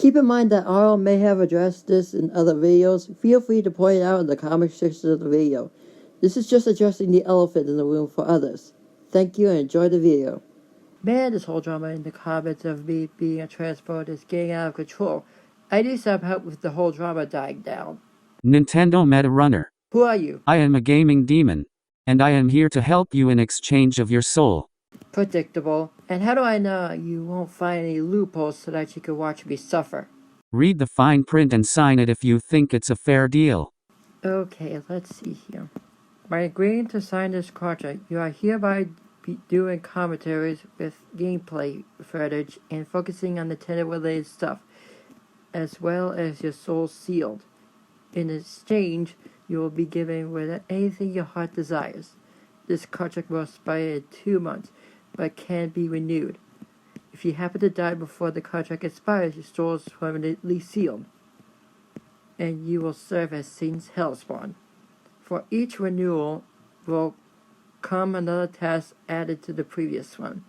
Keep in mind that Arlo may have addressed this in other videos. Feel free to point it out in the comment section of the video. This is just addressing the elephant in the room for others. Thank you and enjoy the video. Man, this whole drama in the comments of me being a transport is getting out of control. I need some help with the whole drama dying down. Nintendo Meta Runner. Who are you? I am a gaming demon, and I am here to help you in exchange of your soul. Predictable. And how do I know you won't find any loopholes so that you can watch me suffer? Read the fine print and sign it if you think it's a fair deal. Okay, let's see here. By agreeing to sign this contract, you are hereby doing commentaries with gameplay footage and focusing on Nintendo-related stuff, as well as your soul sealed. In exchange, you will be given with anything your heart desires. This contract will expire in 2 months, but can be renewed. If you happen to die before the contract expires, your soul is permanently sealed, and you will serve as Satan's hellspawn. For each renewal will come another task added to the previous one.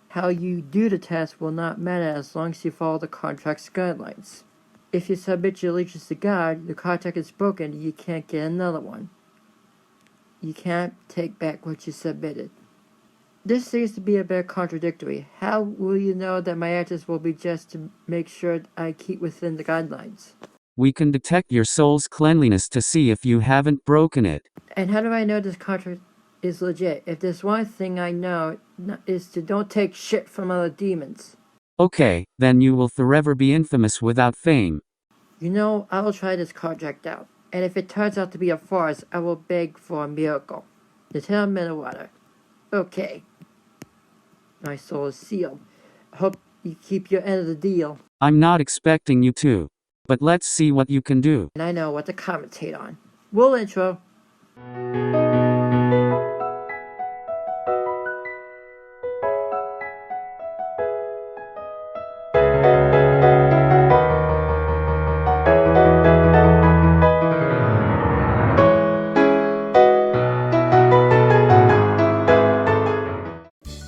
How you do the task will not matter as long as you follow the contract's guidelines. If you submit your allegiance to God, the contract is broken and you can't get another one. You can't take back what you submitted. This seems to be a bit contradictory. How will you know that my actions will be just to make sure I keep within the guidelines? We can detect your soul's cleanliness to see if you haven't broken it. And how do I know this contract is legit? If there's one thing I know is to don't take shit from other demons. Okay, then you will forever be infamous without fame. You know, I will try this contract out. And if it turns out to be a farce, I will beg for a miracle. Nintendo Meta Runner. Okay. My soul is sealed. I hope you keep your end of the deal. I'm not expecting you to. But let's see what you can do. And I know what to commentate on. Will intro.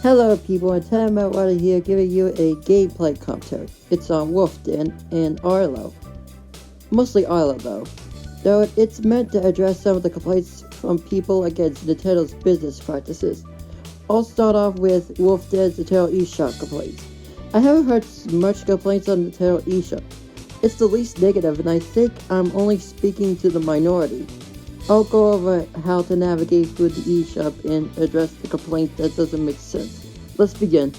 Hello people, and Nintendo Meta Runner here giving you a gameplay commentary. It's on Wolf Den and Arlo. Mostly Arlo though it's meant to address some of the complaints from people against Nintendo's business practices. I'll start off with Wolf Den's Nintendo Eshop complaints. I haven't heard much complaints on Nintendo Eshop. It's the least negative, and I think I'm only speaking to the minority. I'll go over how to navigate through the eShop and address the complaint that doesn't make sense. Let's begin.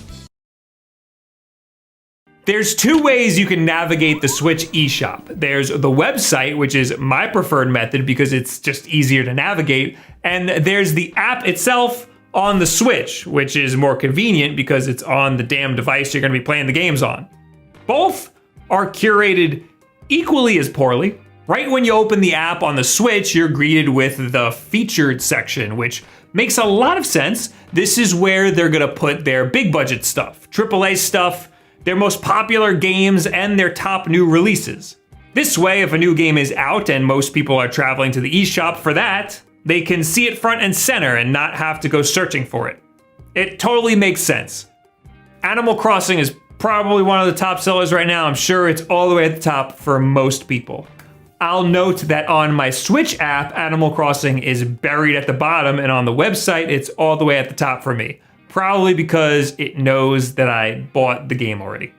There's two ways you can navigate the Switch eShop. There's the website, which is my preferred method because it's just easier to navigate, and there's the app itself on the Switch, which is more convenient because it's on the damn device you're going to be playing the games on. Both are curated equally as poorly. Right when you open the app on the Switch, you're greeted with the featured section, which makes a lot of sense. This is where they're gonna put their big budget stuff, AAA stuff, their most popular games, and their top new releases. This way, if a new game is out and most people are traveling to the eShop for that, they can see it front and center and not have to go searching for it. It totally makes sense. Animal Crossing is probably one of the top sellers right now. I'm sure it's all the way at the top for most people. I'll note that on my Switch app, Animal Crossing is buried at the bottom, and on the website, it's all the way at the top for me. Probably because it knows that I bought the game already.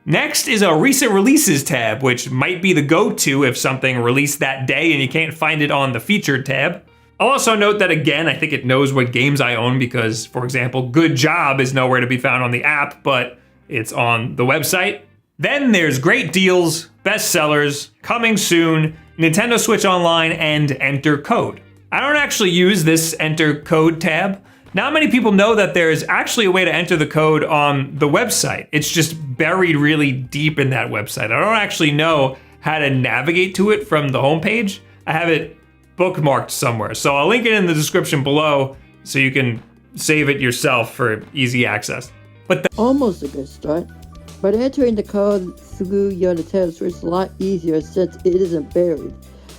Next is a recent releases tab, which might be the go-to if something released that day and you can't find it on the featured tab. I'll also note that again, I think it knows what games I own because, for example, Good Job is nowhere to be found on the app, but it's on the website. Then there's great deals, bestsellers, coming soon, Nintendo Switch Online, and enter code. I don't actually use this enter code tab. Not many people know that there's actually a way to enter the code on the website. It's just buried really deep in that website. I don't actually know how to navigate to it from the homepage. I have it bookmarked somewhere. So I'll link it in the description below so you can save it yourself for easy access. But almost a good start. But entering the code through your Nintendo Switch is a lot easier since it isn't buried.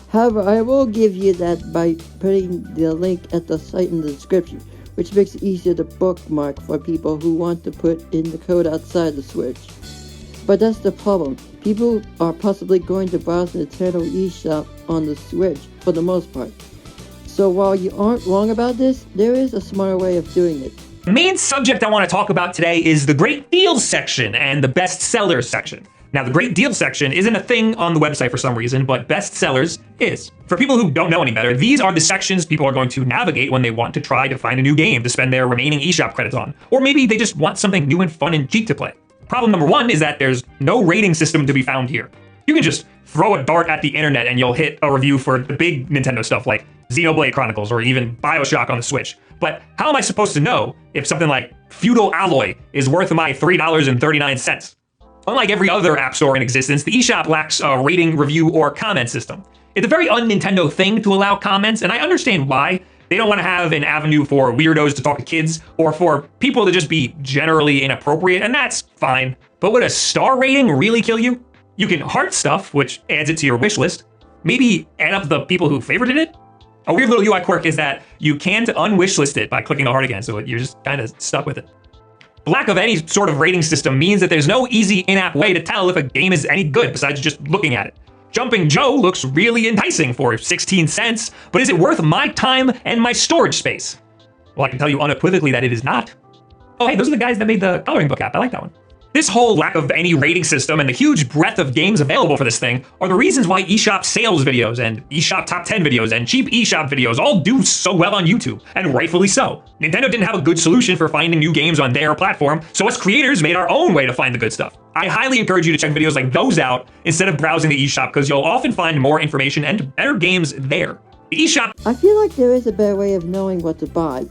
However, I will give you that by putting the link at the site in the description, which makes it easier to bookmark for people who want to put in the code outside the Switch. But that's the problem. People are possibly going to browse the Nintendo eShop on the Switch for the most part. So while you aren't wrong about this, there is a smarter way of doing it. The main subject I want to talk about today is the Great Deals section and the Best Sellers section. Now, the Great Deals section isn't a thing on the website for some reason, but Best Sellers is. For people who don't know any better, these are the sections people are going to navigate when they want to try to find a new game to spend their remaining eShop credits on. Or maybe they just want something new and fun and cheap to play. Problem number one is that there's no rating system to be found here. You can just throw a dart at the internet and you'll hit a review for the big Nintendo stuff like Xenoblade Chronicles or even BioShock on the Switch. But how am I supposed to know if something like Feudal Alloy is worth my $3.39? Unlike every other app store in existence, the eShop lacks a rating, review, or comment system. It's a very un-Nintendo thing to allow comments, and I understand why. They don't want to have an avenue for weirdos to talk to kids, or for people to just be generally inappropriate, and that's fine. But would a star rating really kill you? You can heart stuff, which adds it to your wish list. Maybe add up the people who favorited it? A weird little UI quirk is that you can't unwishlist it by clicking a heart again, so you're just kind of stuck with it. The lack of any sort of rating system means that there's no easy in-app way to tell if a game is any good besides just looking at it. Jumping Joe looks really enticing for 16 cents, but is it worth my time and my storage space? Well, I can tell you unequivocally that it is not. Oh, hey, those are the guys that made the coloring book app. I like that one. This whole lack of any rating system and the huge breadth of games available for this thing are the reasons why eShop sales videos and eShop top 10 videos and cheap eShop videos all do so well on YouTube, and rightfully so. Nintendo didn't have a good solution for finding new games on their platform, so us creators made our own way to find the good stuff. I highly encourage you to check videos like those out instead of browsing the eShop, because you'll often find more information and better games there. The eShop— I feel like there is a better way of knowing what to buy.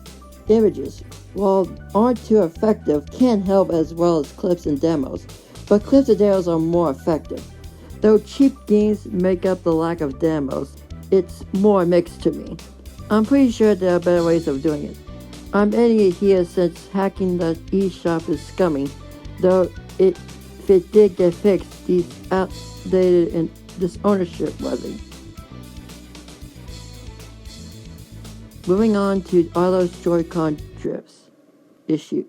Images, while aren't too effective, can help as well as clips and demos, but clips and demos are more effective. Though cheap games make up the lack of demos, it's more mixed to me. I'm pretty sure there are better ways of doing it. I'm ending it here since hacking the eShop is scummy, though if it did get fixed, these outdated and disownership worthy. Moving on to Arlo's Joy-Con drifts issue.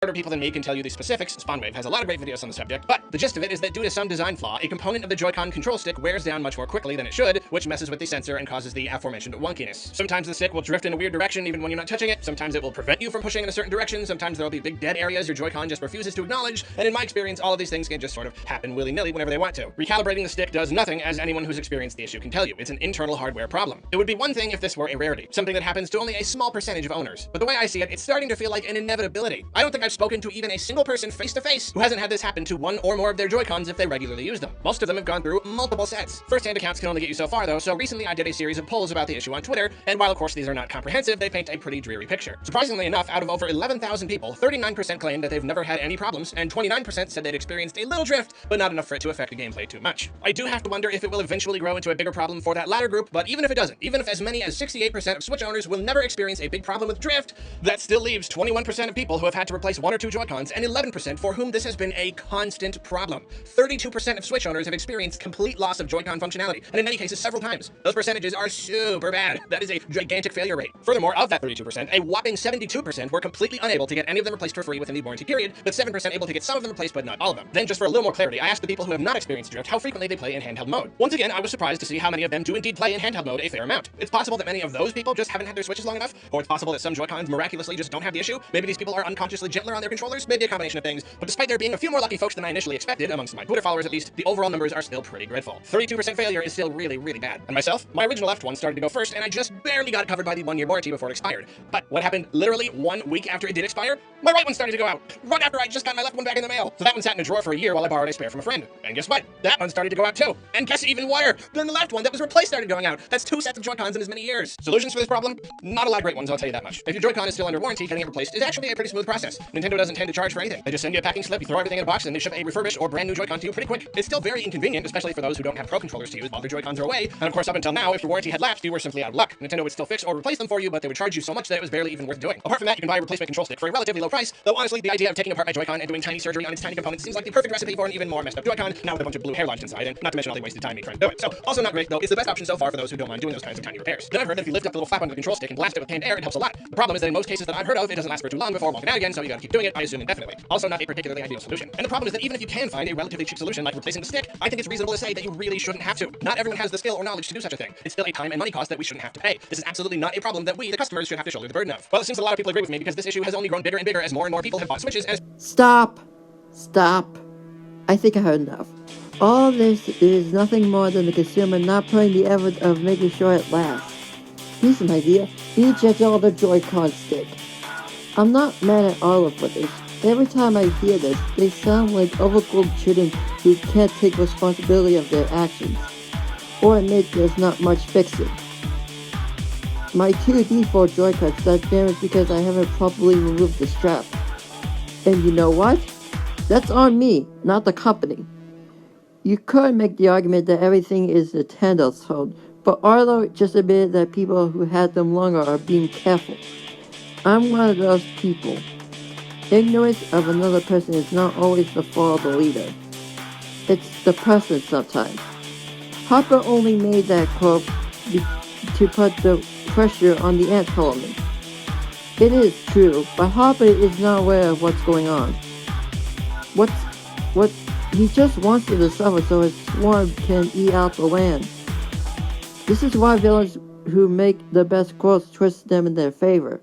Smarter people than me can tell you the specifics. Spawnwave has a lot of great videos on the subject, but the gist of it is that due to some design flaw, a component of the Joy-Con control stick wears down much more quickly than it should, which messes with the sensor and causes the aforementioned wonkiness. Sometimes the stick will drift in a weird direction even when you're not touching it, sometimes it will prevent you from pushing in a certain direction, sometimes there'll be big dead areas your Joy-Con just refuses to acknowledge, and in my experience, all of these things can just sort of happen willy-nilly whenever they want to. Recalibrating the stick does nothing, as anyone who's experienced the issue can tell you. It's an internal hardware problem. It would be one thing if this were a rarity, something that happens to only a small percentage of owners, but the way I see it, it's starting to feel like an inevitability. I don't think I've spoken to even a single person face-to-face who hasn't had this happen to one or more of their Joy-Cons if they regularly use them. Most of them have gone through multiple sets. First-hand accounts can only get you so far though, so recently I did a series of polls about the issue on Twitter, and while of course these are not comprehensive, they paint a pretty dreary picture. Surprisingly enough, out of over 11,000 people, 39% claimed that they've never had any problems, and 29% said they'd experienced a little drift, but not enough for it to affect the gameplay too much. I do have to wonder if it will eventually grow into a bigger problem for that latter group, but even if it doesn't, even if as many as 68% of Switch owners will never experience a big problem with drift, that still leaves 21% of people who have had to replace one or two Joy-Cons, and 11% for whom this has been a constant problem. 32% of Switch owners have experienced complete loss of Joy-Con functionality, and in many cases several times. Those percentages are super bad. That is a gigantic failure rate. Furthermore, of that 32%, a whopping 72% were completely unable to get any of them replaced for free within the warranty period, but 7% able to get some of them replaced but not all of them. Then just for a little more clarity, I asked the people who have not experienced drift how frequently they play in handheld mode. Once again, I was surprised to see how many of them do indeed play in handheld mode a fair amount. It's possible that many of those people just haven't had their Switches long enough, or it's possible that some Joy-Cons miraculously just don't have the issue. Maybe these people are unconsciously gentler on their controllers, maybe a combination of things, but despite there being a few more lucky folks than I initially expected, amongst my Twitter followers at least, the overall numbers are still pretty dreadful. 32% failure is still really, really bad. And myself, my original left one started to go first, and I just barely got it covered by the 1-year warranty before it expired. But what happened literally 1 week after it did expire? My right one started to go out, right after I just got my left one back in the mail. So that one sat in a drawer for a year while I borrowed a spare from a friend. And guess what? That one started to go out too. And guess even wire, then the left one that was replaced started going out. That's 2 sets of Joy-Cons in as many years. Solutions for this problem? Not a lot of great ones, I'll tell you that much. If your Joy-Con is still under warranty, getting it replaced is actually a pretty smooth process. Nintendo doesn't tend to charge for anything. They just send you a packing slip, you throw everything in a box, and they ship a refurbished or brand new Joy-Con to you pretty quick. It's still very inconvenient, especially for those who don't have Pro controllers to use while their Joy-Cons are away. And of course, up until now, if your warranty had lapsed, you were simply out of luck. Nintendo would still fix or replace them for you, but they would charge you so much that it was barely even worth doing. Apart from that, you can buy a replacement control stick for a relatively low price, though honestly, the idea of taking apart my Joy-Con and doing tiny surgery on its tiny components seems like the perfect recipe for an even more messed up Joy-Con, now with a bunch of blue hair lodged inside, and not to mention all the wasted time me trying to do it. So, also not great, though it's the best option so far for those who don't mind doing those kinds of tiny repairs. Then I've heard that if you lift up the little flap on the control stick and blast it with canned air, it helps a lot. The problem is that in most cases that I've heard of, it doesn't last for too long before walking out again, so you gotta keep keep doing it, I assume indefinitely. Also not a particularly ideal solution. And the problem is that even if you can find a relatively cheap solution like replacing the stick, I think it's reasonable to say that you really shouldn't have to. Not everyone has the skill or knowledge to do such a thing. It's still a time and money cost that we shouldn't have to pay. This is absolutely not a problem that we, the customers, should have to shoulder the burden of. Well, it seems a lot of people agree with me because this issue has only grown bigger and bigger as more and more people have bought Switches as— Stop! Stop. I think I heard enough. All this is nothing more than the consumer not putting the effort of making sure it lasts. Here's an idea. Reject all the Joy-Con stick. I'm not mad at Arlo for this. Every time I hear this, they sound like overgrown children who can't take responsibility of their actions, or admit there's not much fixing. My two default Joy-Cons got damaged because I haven't properly removed the strap. And you know what? That's on me, not the company. You could make the argument that everything is Nintendo's fault, but Arlo just admitted that people who had them longer are being careful. I'm one of those people. Ignorance of another person is not always the fault of the leader. It's the person sometimes. Harper only made that quote to put the pressure on the ant colony. It is true, but Harper is not aware of what's going on. What he just wants you to suffer so his swarm can eat out the land. This is why villains who make the best quotes twist them in their favor.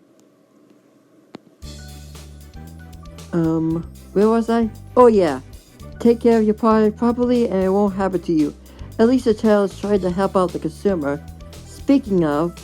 Where was I? Oh yeah. Take care of your product properly and it won't happen to you. At least the tale is trying to help out the consumer. Speaking of,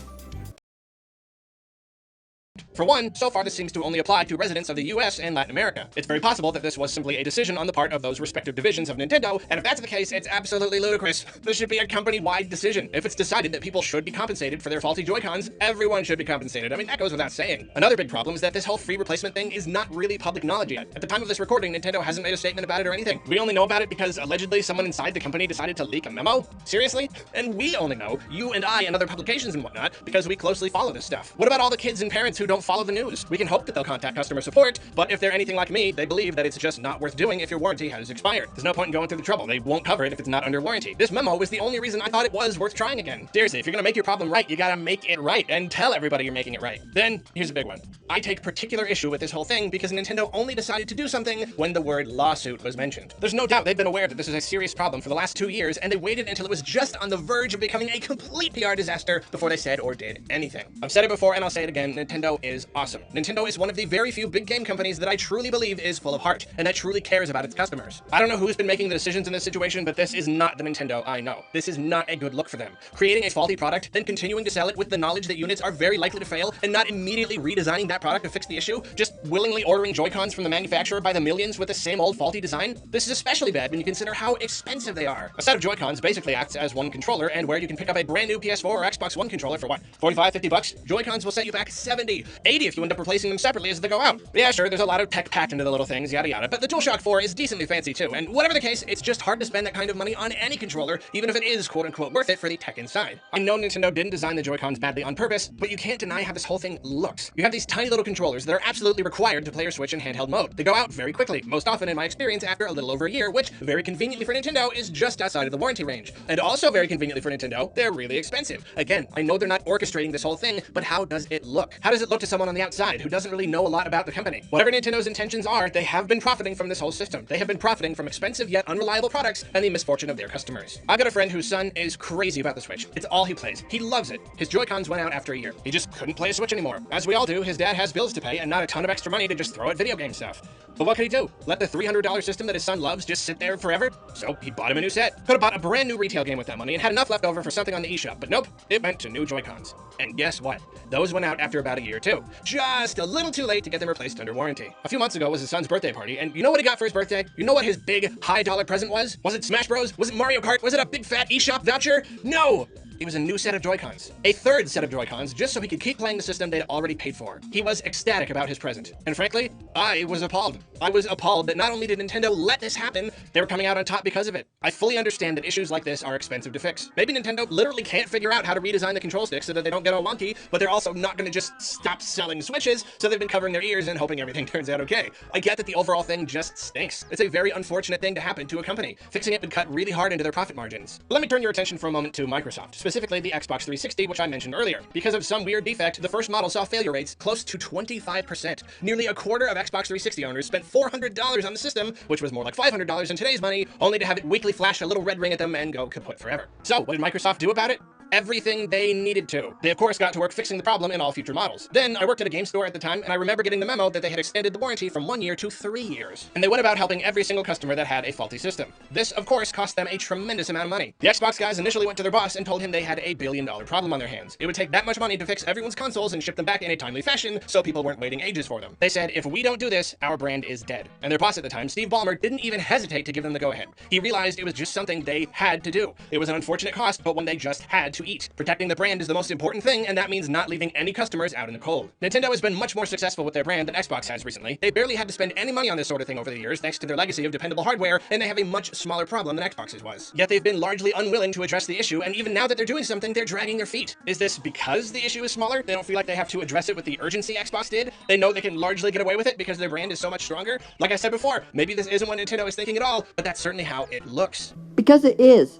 For one, so far this seems to only apply to residents of the US and Latin America. It's very possible that this was simply a decision on the part of those respective divisions of Nintendo, and if that's the case, it's absolutely ludicrous. This should be a company-wide decision. If it's decided that people should be compensated for their faulty Joy-Cons, everyone should be compensated. I mean, that goes without saying. Another big problem is that this whole free replacement thing is not really public knowledge yet. At the time of this recording, Nintendo hasn't made a statement about it or anything. We only know about it because allegedly someone inside the company decided to leak a memo? Seriously? And we only know, you and I and other publications and whatnot, because we closely follow this stuff. What about all the kids and parents who don't follow the news? We can hope that they'll contact customer support, but if they're anything like me, they believe that it's just not worth doing if your warranty has expired. There's no point in going through the trouble. They won't cover it if it's not under warranty. This memo was the only reason I thought it was worth trying again. Seriously, if you're gonna make your problem right, you gotta make it right, and tell everybody you're making it right. Then, here's a big one. I take particular issue with this whole thing because Nintendo only decided to do something when the word lawsuit was mentioned. There's no doubt they've been aware that this is a serious problem for the last 2 years, and they waited until it was just on the verge of becoming a complete PR disaster before they said or did anything. I've said it before and I'll say it again, Nintendo is awesome. Nintendo is one of the very few big game companies that I truly believe is full of heart, and that truly cares about its customers. I don't know who's been making the decisions in this situation, but this is not the Nintendo I know. This is not a good look for them. Creating a faulty product, then continuing to sell it with the knowledge that units are very likely to fail, and not immediately redesigning that product to fix the issue, just willingly ordering Joy-Cons from the manufacturer by the millions with the same old faulty design. This is especially bad when you consider how expensive they are. A set of Joy-Cons basically acts as one controller, and where you can pick up a brand new PS4 or Xbox One controller for what, 45, 50 bucks? Joy-Cons will set you back 70, 80 if you end up replacing them separately as they go out. Yeah, sure, there's a lot of tech packed into the little things, yada yada, but the DualShock 4 is decently fancy too, and whatever the case, it's just hard to spend that kind of money on any controller, even if it is quote-unquote worth it for the tech inside. I know Nintendo didn't design the Joy-Cons badly on purpose, but you can't deny how this whole thing looks. You have these tiny little controllers that are absolutely required to play your Switch in handheld mode. They go out very quickly, most often in my experience after a little over a year, which, very conveniently for Nintendo, is just outside of the warranty range. And also very conveniently for Nintendo, they're really expensive. Again, I know they're not orchestrating this whole thing, but how does it look? How does it look to someone on the outside who doesn't really know a lot about the company? Whatever Nintendo's intentions are, they have been profiting from this whole system. They have been profiting from expensive yet unreliable products and the misfortune of their customers. I've got a friend whose son is crazy about the Switch. It's all he plays. He loves it. His Joy-Cons went out after a year. He just couldn't play a Switch anymore. As we all do, his dad has bills to pay and not a ton of extra money to just throw at video game stuff. But what could he do? Let the $300 system that his son loves just sit there forever? So he bought him a new set. Could have bought a brand new retail game with that money and had enough left over for something on the eShop, but nope, it went to new Joy-Cons. And guess what? Those went out after about a year too. Just a little too late to get them replaced under warranty. A few months ago was his son's birthday party, and you know what he got for his birthday? You know what his big, high-dollar present was? Was it Smash Bros? Was it Mario Kart? Was it a big fat eShop voucher? No! It was a new set of Joy-Cons. A third set of Joy-Cons, just so he could keep playing the system they'd already paid for. He was ecstatic about his present. And frankly, I was appalled. I was appalled that not only did Nintendo let this happen, they were coming out on top because of it. I fully understand that issues like this are expensive to fix. Maybe Nintendo literally can't figure out how to redesign the control sticks so that they don't get all wonky, but they're also not gonna just stop selling Switches, so they've been covering their ears and hoping everything turns out okay. I get that the overall thing just stinks. It's a very unfortunate thing to happen to a company. Fixing it would cut really hard into their profit margins. But let me turn your attention for a moment to Microsoft, specifically the Xbox 360, which I mentioned earlier. Because of some weird defect, the first model saw failure rates close to 25%. Nearly a quarter of Xbox 360 owners spent $400 on the system, which was more like $500 in today's money, only to have it weekly flash a little red ring at them and go kaput forever. So, what did Microsoft do about it? Everything they needed to. They of course got to work fixing the problem in all future models. Then I worked at a game store at the time, and I remember getting the memo that they had extended the warranty from 1 year to 3 years. And they went about helping every single customer that had a faulty system. This of course cost them a tremendous amount of money. The Xbox guys initially went to their boss and told him they had a $1 billion problem on their hands. It would take that much money to fix everyone's consoles and ship them back in a timely fashion, so people weren't waiting ages for them. They said, if we don't do this, our brand is dead. And their boss at the time, Steve Ballmer, didn't even hesitate to give them the go-ahead. He realized it was just something they had to do. It was an unfortunate cost, but one they just had to eat. Protecting the brand is the most important thing, and that means not leaving any customers out in the cold. Nintendo has been much more successful with their brand than Xbox has recently. They barely had to spend any money on this sort of thing over the years thanks to their legacy of dependable hardware, and they have a much smaller problem than Xbox's was. Yet they've been largely unwilling to address the issue, and even now that they're doing something, they're dragging their feet. Is this because the issue is smaller? They don't feel like they have to address it with the urgency Xbox did? They know they can largely get away with it because their brand is so much stronger? Like I said before, maybe this isn't what Nintendo is thinking at all, but that's certainly how it looks. Because it is.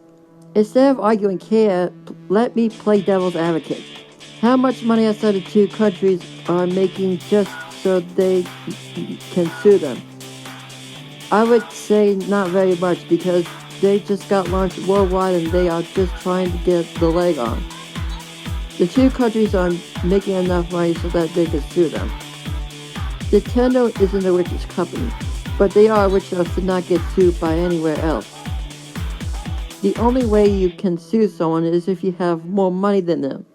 Instead of arguing here, let me play devil's advocate. How much money outside the two countries are making just so they can sue them? I would say not very much because they just got launched worldwide and they are just trying to get the leg on. The two countries are making enough money so that they can sue them. Nintendo isn't the richest company, but they are rich enough to not get sued by anywhere else. The only way you can sue someone is if you have more money than them.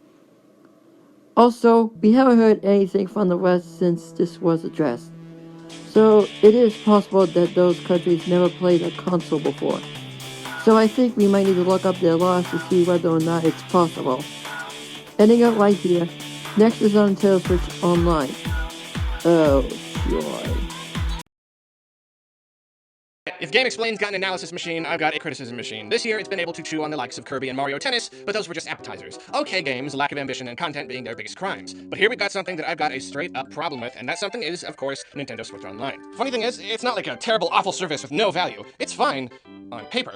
Also, we haven't heard anything from the West since this was addressed. So it is possible that those countries never played a console before. So I think we might need to look up their laws to see whether or not it's possible. Ending up right here. Next is on Nintendo Switch Online. Oh, joy. If GameXplain's got an analysis machine, I've got a criticism machine. This year, it's been able to chew on the likes of Kirby and Mario Tennis, but those were just appetizers. Okay games, lack of ambition and content being their biggest crimes. But here we've got something that I've got a straight-up problem with, and that something is, of course, Nintendo Switch Online. Funny thing is, it's not like a terrible, awful service with no value. It's fine on paper.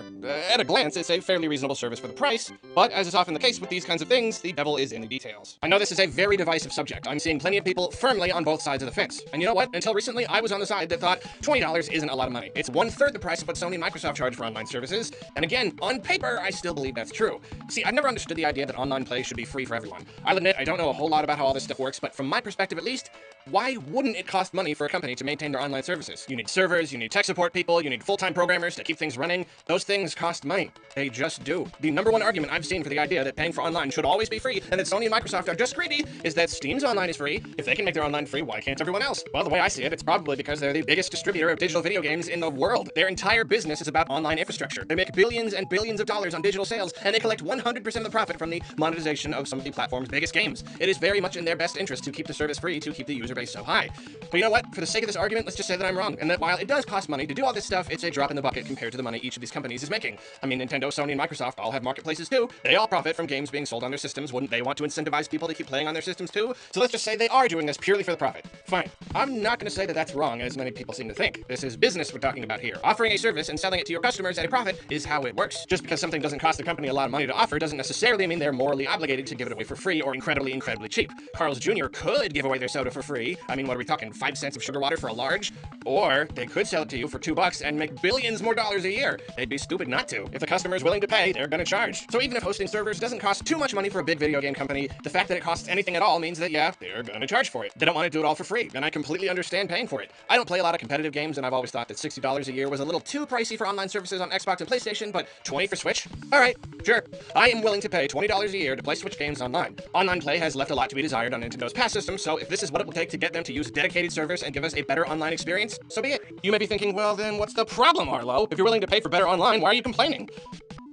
At a glance, it's a fairly reasonable service for the price, but as is often the case with these kinds of things, the devil is in the details. I know this is a very divisive subject. I'm seeing plenty of people firmly on both sides of the fence. And you know what? Until recently, I was on the side that thought $20 isn't a lot of money. It's 1/3 the price of what Sony and Microsoft charge for online services, and again, on paper, I still believe that's true. See, I've never understood the idea that online play should be free for everyone. I'll admit, I don't know a whole lot about how all this stuff works, but from my perspective at least, why wouldn't it cost money for a company to maintain their online services? You need servers, you need tech support people, you need full-time programmers to keep things running. Those things cost money. They just do. The number one argument I've seen for the idea that paying for online should always be free and that Sony and Microsoft are just greedy is that Steam's online is free. If they can make their online free, why can't everyone else? Well, the way I see it, it's probably because they're the biggest distributor of digital video games in the world. Their entire business is about online infrastructure. They make billions and billions of dollars on digital sales, and they collect 100% of the profit from the monetization of some of the platform's biggest games. It is very much in their best interest to keep the service free, to keep the user base so high. But you know what? For the sake of this argument, let's just say that I'm wrong, and that while it does cost money to do all this stuff, it's a drop in the bucket compared to the money each of these companies is making. I mean, Nintendo, Sony, and Microsoft all have marketplaces too. They all profit from games being sold on their systems. Wouldn't they want to incentivize people to keep playing on their systems too? So let's just say they are doing this purely for the profit. Fine. I'm not going to say that that's wrong, as many people seem to think. This is business we're talking about here. Offering a service and selling it to your customers at a profit is how it works. Just because something doesn't cost the company a lot of money to offer doesn't necessarily mean they're morally obligated to give it away for free or incredibly, incredibly cheap. Carl's Jr. could give away their soda for free. I mean, what are we talking, 5 cents of sugar water for a large? Or they could sell it to you for $2 and make billions more dollars a year. They'd be stupid not to. If the customer is willing to pay, they're going to charge. So even if hosting servers doesn't cost too much money for a big video game company, the fact that it costs anything at all means that, yeah, they're going to charge for it. They don't want to do it all for free, and I completely understand paying for it. I don't play a lot of competitive games, and I've always thought that $60 a year was a little too pricey for online services on Xbox and PlayStation, but $20 for Switch? Alright, sure. I am willing to pay $20 a year to play Switch games online. Online play has left a lot to be desired on Nintendo's past system, so if this is what it will take to get them to use dedicated servers and give us a better online experience, so be it. You may be thinking, well then what's the problem, Arlo? If you're willing to pay for better online, why are you complaining?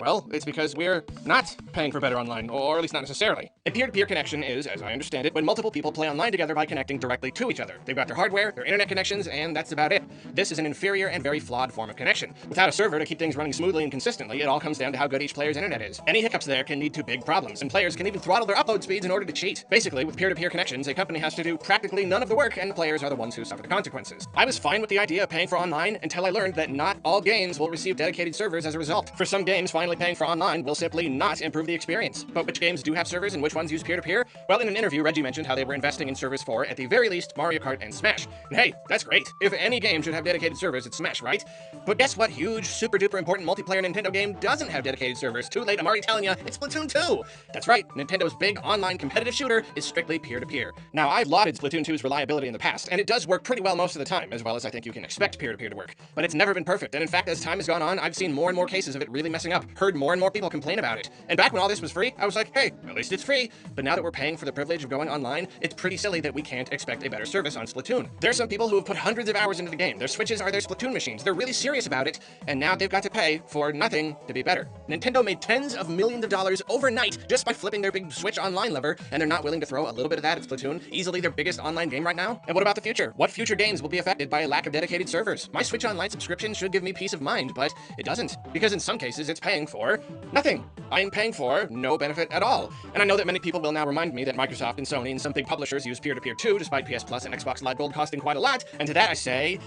Well, it's because we're not paying for better online, or at least not necessarily. A peer-to-peer connection is, as I understand it, when multiple people play online together by connecting directly to each other. They've got their hardware, their internet connections, and that's about it. This is an inferior and very flawed form of connection. Without a server to keep things running smoothly and consistently, it all comes down to how good each player's internet is. Any hiccups there can lead to big problems, and players can even throttle their upload speeds in order to cheat. Basically, with peer-to-peer connections, a company has to do practically none of the work, and the players are the ones who suffer the consequences. I was fine with the idea of paying for online until I learned that not all games will receive dedicated servers as a result. For some games, finally paying for online will simply not improve the experience. But which games do have servers and which ones use peer-to-peer? Well, in an interview, Reggie mentioned how they were investing in servers for, at the very least, Mario Kart and Smash. And hey, that's great. If any game should have dedicated servers, it's Smash, right? But guess what huge, super-duper important multiplayer Nintendo game doesn't have dedicated servers? Too late, I'm already telling you, it's Splatoon 2! That's right, Nintendo's big online competitive shooter is strictly peer-to-peer. Now, I've lauded Splatoon 2's reliability in the past, and it does work pretty well most of the time, as well as I think you can expect peer-to-peer to work. But it's never been perfect, and in fact, as time has gone on, I've seen more and more cases of it really messing up, heard more and more people complain about it. And back when all this was free, I was like, hey, at least it's free. But now that we're paying for the privilege of going online, it's pretty silly that we can't expect a better service on Splatoon. There are some people who have put hundreds of hours into the game. Their Switches are their Splatoon machines. They're really serious about it, and now they've got to pay for nothing to be better. Nintendo made tens of millions of dollars overnight just by flipping their big Switch online lever, and they're not willing to throw a little bit of that at Splatoon, easily their biggest online game right now. And what about the future? What future games will be affected by a lack of dedicated servers? My Switch Online subscription should give me peace of mind, but it doesn't, because in some cases it's paying for nothing. I'm paying for no benefit at all. And I know that many people will now remind me that Microsoft and Sony and some big publishers use peer-to-peer too, despite PS Plus and Xbox Live Gold costing quite a lot, and to that I say,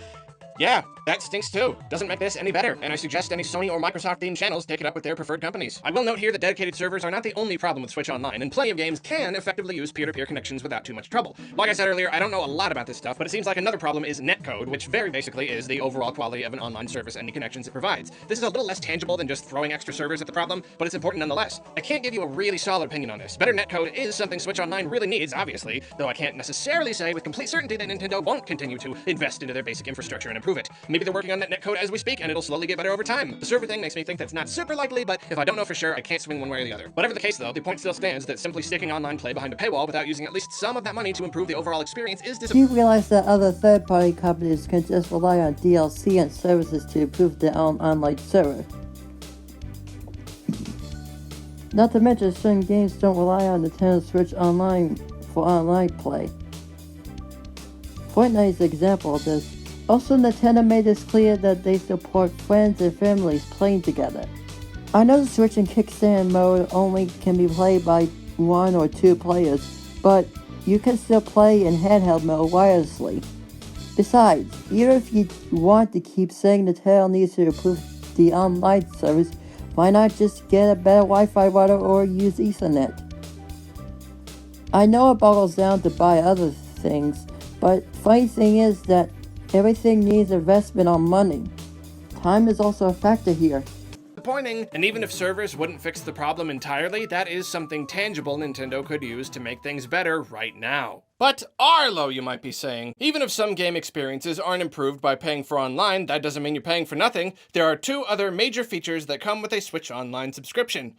yeah, that stinks too. Doesn't make this any better, and I suggest any Sony or Microsoft-themed channels take it up with their preferred companies. I will note here that dedicated servers are not the only problem with Switch Online, and plenty of games can effectively use peer-to-peer connections without too much trouble. Like I said earlier, I don't know a lot about this stuff, but it seems like another problem is netcode, which very basically is the overall quality of an online service and the connections it provides. This is a little less tangible than just throwing extra servers at the problem, but it's important nonetheless. I can't give you a really solid opinion on this. Better netcode is something Switch Online really needs, obviously, though I can't necessarily say with complete certainty that Nintendo won't continue to invest into their basic infrastructure and improve it. Maybe they're working on that netcode as we speak, and it'll slowly get better over time. The server thing makes me think that's not super likely, but if I don't know for sure, I can't swing one way or the other. Whatever the case though, the point still stands that simply sticking online play behind a paywall without using at least some of that money to improve the overall experience is Do you realize that other third-party companies can just rely on DLC and services to improve their own online server? Not to mention, certain games don't rely on Nintendo Switch Online for online play. Fortnite is an example of this. Also, Nintendo made this clear that they support friends and families playing together. I know the Switch and Kickstand mode only can be played by 1 or 2 players, but you can still play in handheld mode wirelessly. Besides, even if you want to keep saying Nintendo needs to improve the online service, why not just get a better Wi-Fi router or use Ethernet? I know it boggles down to buy other things, but funny thing is that everything needs investment on money. Time is also a factor here. Disappointing, and even if servers wouldn't fix the problem entirely, that is something tangible Nintendo could use to make things better right now. But Arlo, you might be saying. Even if some game experiences aren't improved by paying for online, that doesn't mean you're paying for nothing. There are 2 other major features that come with a Switch Online subscription.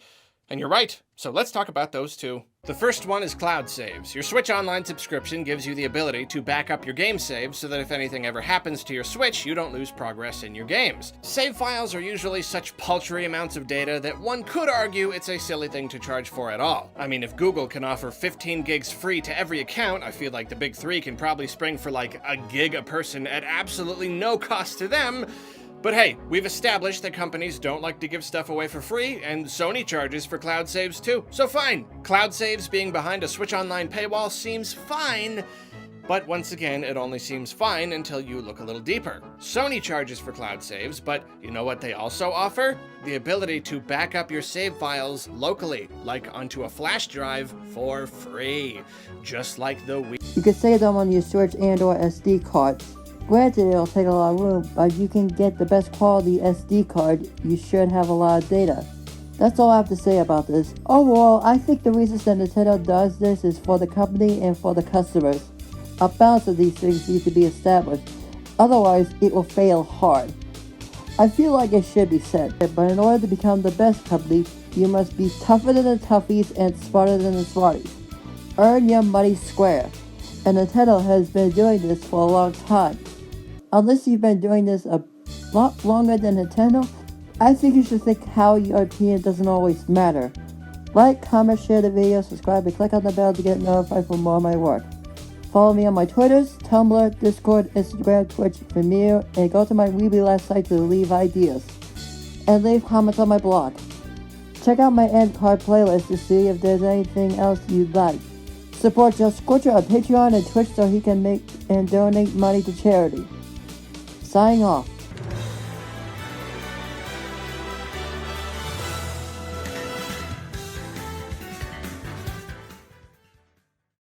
And you're right, so let's talk about those 2. The first one is cloud saves. Your Switch Online subscription gives you the ability to back up your game saves so that if anything ever happens to your Switch, you don't lose progress in your games. Save files are usually such paltry amounts of data that one could argue it's a silly thing to charge for at all. I mean, if Google can offer 15 gigs free to every account, I feel like the big 3 can probably spring for like a gig a person at absolutely no cost to them. But hey, we've established that companies don't like to give stuff away for free, and Sony charges for cloud saves too. So fine, cloud saves being behind a Switch Online paywall seems fine, but once again, it only seems fine until you look a little deeper. Sony charges for cloud saves, but you know what they also offer? The ability to back up your save files locally, like onto a flash drive, for free. Just like the Wii. You can save them on your Switch and or SD cards. Granted, it'll take a lot of room, but if you can get the best quality SD card, you should have a lot of data. That's all I have to say about this. Overall, I think the reason that Nintendo does this is for the company and for the customers. A balance of these things needs to be established, otherwise it will fail hard. I feel like it should be said, but in order to become the best company, you must be tougher than the toughies and smarter than the smarties. Earn your money square, and Nintendo has been doing this for a long time. Unless you've been doing this a lot longer than Nintendo, I think you should think how your opinion doesn't always matter. Like, comment, share the video, subscribe, and click on the bell to get notified for more of my work. Follow me on my Twitters, Tumblr, Discord, Instagram, Twitch, Vimeo, and go to my Weebly Last site to leave ideas. And leave comments on my blog. Check out my end card playlist to see if there's anything else you'd like. Support Joe Scorcher on Patreon and Twitch so he can make and donate money to charity. Signing off.